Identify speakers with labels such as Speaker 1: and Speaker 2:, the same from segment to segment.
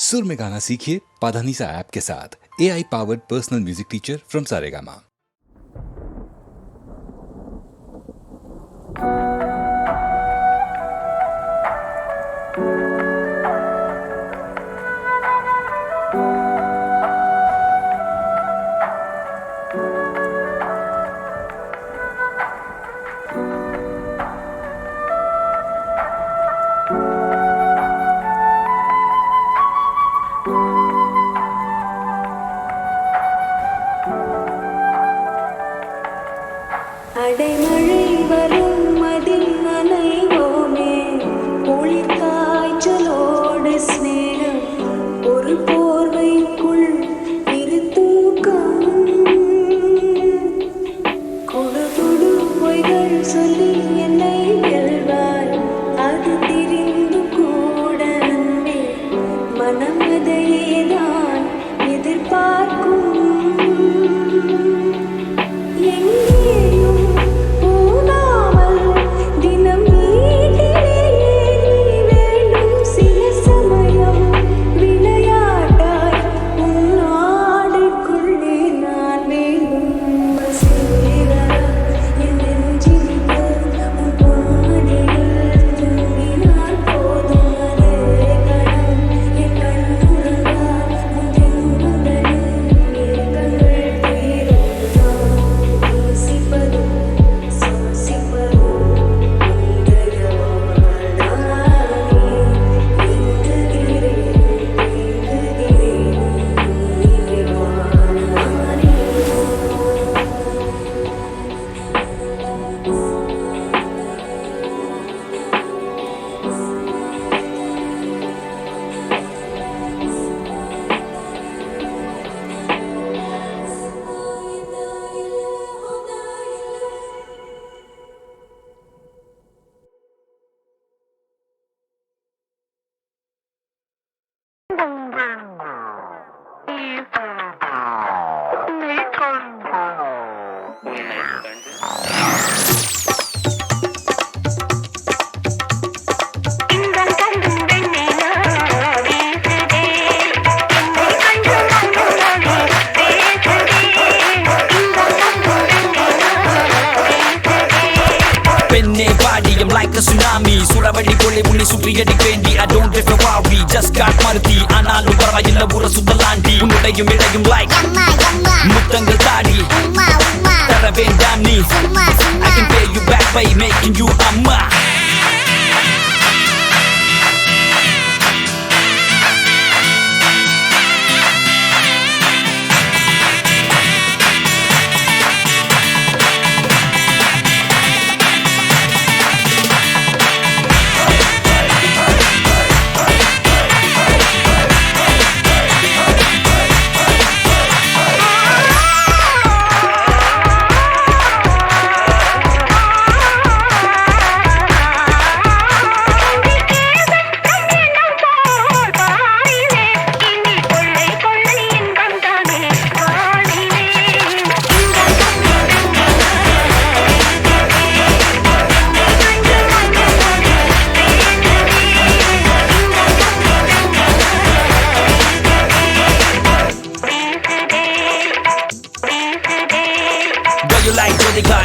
Speaker 1: सुर में गाना सीखिए पाधानीसा ऐप के साथ। AI powered personal music teacher from Saregama.
Speaker 2: அடைமழை வரும் அதில் நனைவோமே, குளிர் காய்ச்சலோடு ஸ்நேகம், ஒரு போர்வைக்குள் இரு தூக்கம். குடு குடு பொய்கள் சொல்லி என்னை வெல்வாய், அது தெரிந்து கூட அன்பே மனம் அதையேதான் எதிர்பார்க்கும்.
Speaker 3: Like a tsunami, சுறவழி போலே உன்னை சுற்றியடி வேண்டி. I don't have a worry, just got மருதி. ஆனாலும் பரவாயில்ல ஊர சுத்தலாண்டி. உன்னுடையும் இடையும் like முத்தங்கள் தாடி தர வேண்டாம் நீ. I can pay you back by making you அம்மா.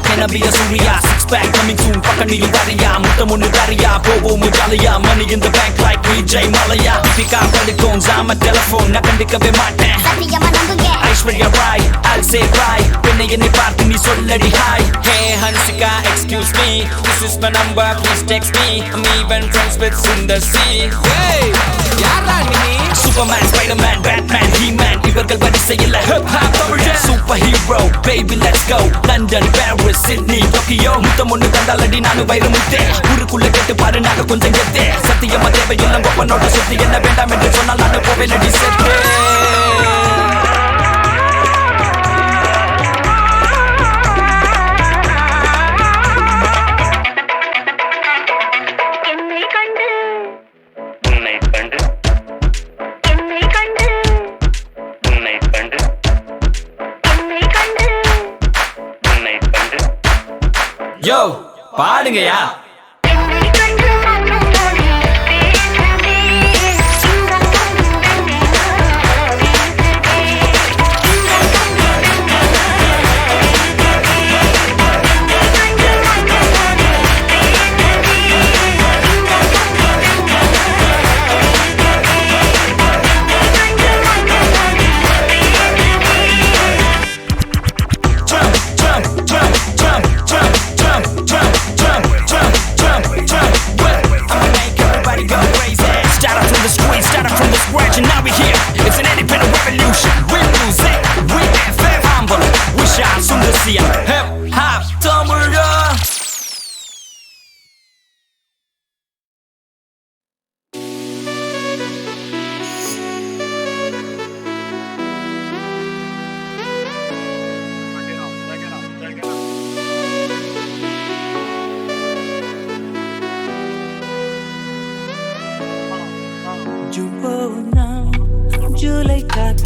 Speaker 3: Can I be a Surya? Six pack coming soon. Fucking me Variya. Muttamunnu Variya. Bobo Mujaliya. Money in the bank like Vijay Malaya. Pick up the phones. I'm a telephone. Na kandikave maten. Sathiyama nambuge. Aishwarya Rai. I'll say right. Penne enni paarthu nee solladi hi. Hey Hansika, excuse me. This is my number. Please text me. I'm even friends with Sundar C. Hey, yaara nee? Superman, Spiderman, Batman, He-Man. இவர்கள் வரிசையில் hip hop தமிழன். Superhero, baby let's go. London, Paris, Sydney, Tokyo. முத்தம் ஒண்ணு தந்தாலடி நானு வைரமுத்தே. ஊருக்குள்ள கேட்டு பாரு நாங்க கொஞ்சம் கெத்தே. சத்தியமா தேவையில்லை கொப்பனோட சுத்தி என்ன வேண்டாம் என்று சொன்னால் நானு போவேனடி செத்தே. Yo, பாடுங்கயா.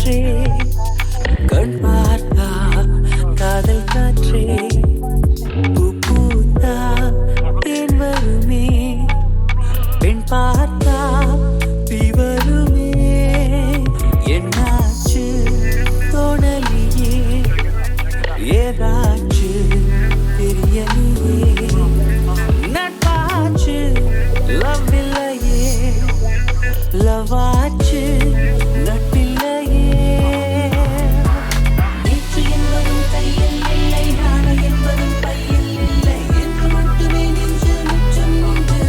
Speaker 2: காற்றே கண் பார்த்தா காதல் காற்றே பூ பூத்தா தேன் வருமே பெண் பார்த்தா தீ வருமே என்னாச்சு தோணலியே ஏதாச்சு தெரியலையே நட்பாச்சு லவ் இல்லையே லவாச்சு நட்பில்லையே நேற்று என்பதும் கையில் இல்லை நாளை என்பதும் பையில் இல்லை என்று மட்டுமே நெஞ்சில் மிச்சம் உண்டு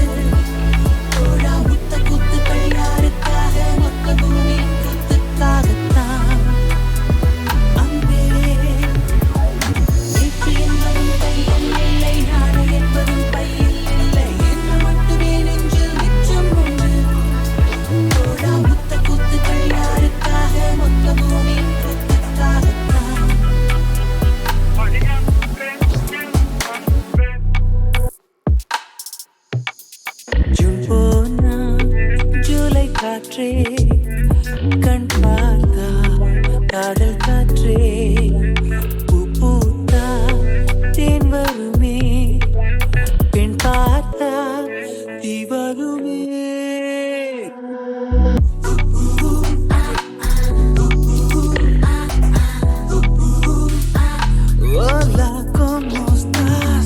Speaker 2: தோழா முத்த குத்துக்கள் யாருக்காக மொத்த பூமியின் குத்துக்காகத்தான் அன்பே நேற்று என்பதும் கையில் இல்லை நாளை என்பதும் பையில் இல்லை என்று மட்டுமே நெஞ்சில் மிச்சம் உண்டு தோழா முத்த குத்துக்கள் யாருக்காக மொத்த பூமியின் குத்துக்காகத்தான் ஜூன் போனா ஜூலை காற்றே கண் பார்த்தா காதல் காற்றே பூ பூத்தா தேன் வருமே பெண் பார்த்தா தீ வருமே Hola, ¿cómo estás?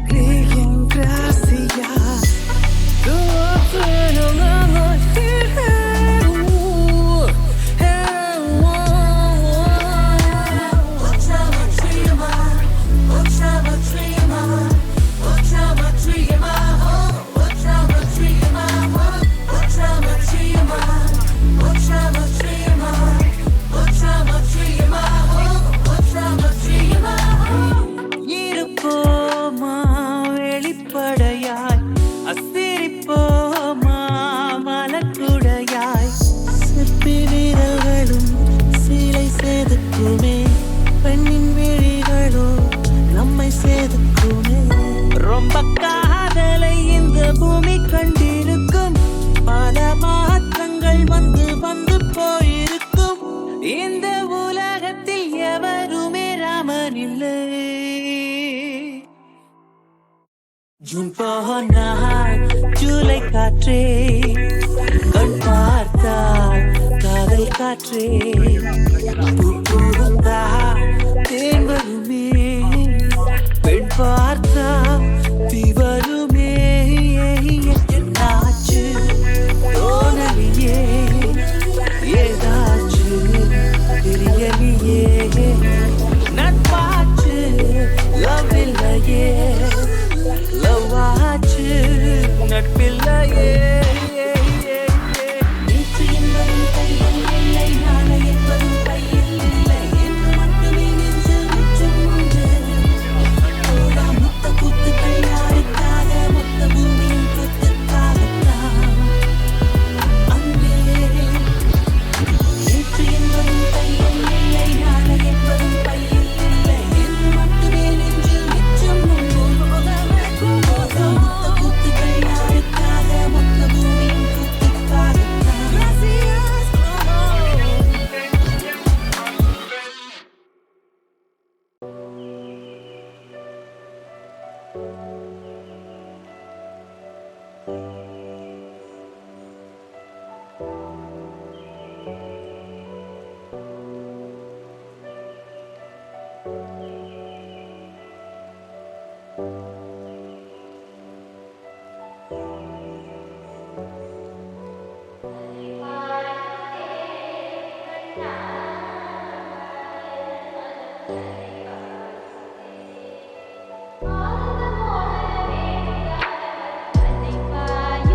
Speaker 2: Bien, gracias. இருப்போமா வெளிப்படையாய் அசிரிப்போமா மலக்குடையாய் சிற்பி வீரர்களும் சீலை செதுக்குமே பெண்ணின் விழிகளோ நம்மை செதுக்குமே ரொம்ப காதலை இந்த பூமி கண்டிருக்கும் பல மாற்றங்கள் வந்து வந்து போயிருக்கும் இந்த உலகத்தில் எவருமே ராமன் இல்லை ஜூன் போனால் ஜூலை காற்றே கண் பார்த்தால் காதல் காற்றே பூ பூத்தா தேன் வருமே பெண் பார்த்தா தீ வருமே என்னாச்சு தோணலியே ஏதாச்சு தெரியலையே நட்பாச்சு லவ் இல்லையே லவாச்சு நட்பில்லையே நேற்று என்பதும் கையில் இல்லை நாளை என்பதும் பையில் இல்லை என்று மட்டுமே நெஞ்சில் மிச்சம் உண்டு தோழா முத்த குத்துக்கள் யாருக்காக மொத்த பூமியின் குத்துக்காகத்தான் அன்பே நேற்று என்பதும் கையில் இல்லை நாளை என்பதும் பையில் இல்லை என்று மட்டுமே நெஞ்சில் மிச்சம் உண்டு தோழா முத்த குத்துக்கள் யாருக்காக மொத்த பூமியின் குத்துக்காகத்தான்
Speaker 4: ஆனந்த மோகனமே கனவை பாய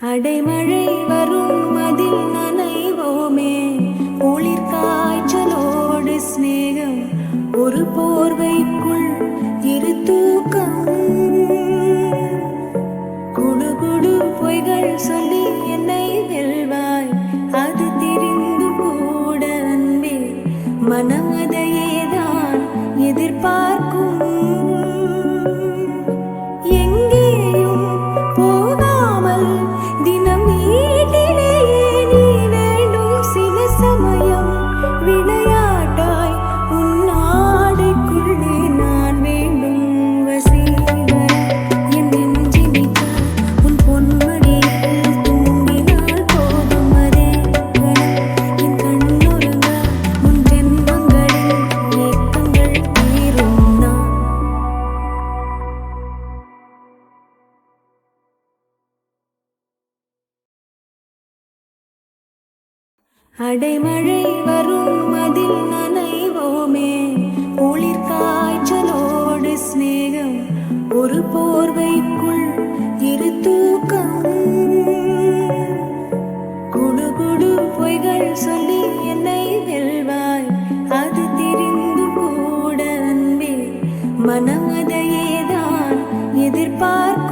Speaker 2: அடைமழை வரும் அதில் நனைவோமே குளிர் காய்ச்சலோடு சிநேகம் ஒரு போர்வைக்குள் இரு தூக்கம் குடு பொய்கள் சொல்லி என்னை வெல்வாய் அது தெரிந்து கூட அன்பே மனம் அதையேதான் எதிர்பார்க்கும் எங்கேயும் போகாமல் தினம் வீட்டிலேயே நீ வேண்டும் சில சமயம் விளையாட்டாய் உன்னாடைக்குள்ளே நான் வேண்டும் வசீகரா என் நெஞ்சினிக்க உன் பொன்மடியில் தூங்கினால் போதும் அதே கணம் என் கண்ணுறங்க உன் ஜென்மங்களின் ஏக்கங்கள் தீரும் நான் அடைமழை வரும் அதில் நனைவோமே குளிர் காய்ச்சலோடு சிநேகம் ஒரு போர்வைக்குள் இரு தூக்கம் குடு பொய்கள் சொல்லி என்னை வெல்வாய் அது தெரிந்து கூட அன்பே மனம் அதையேதான் எதிர்பார்க்கும்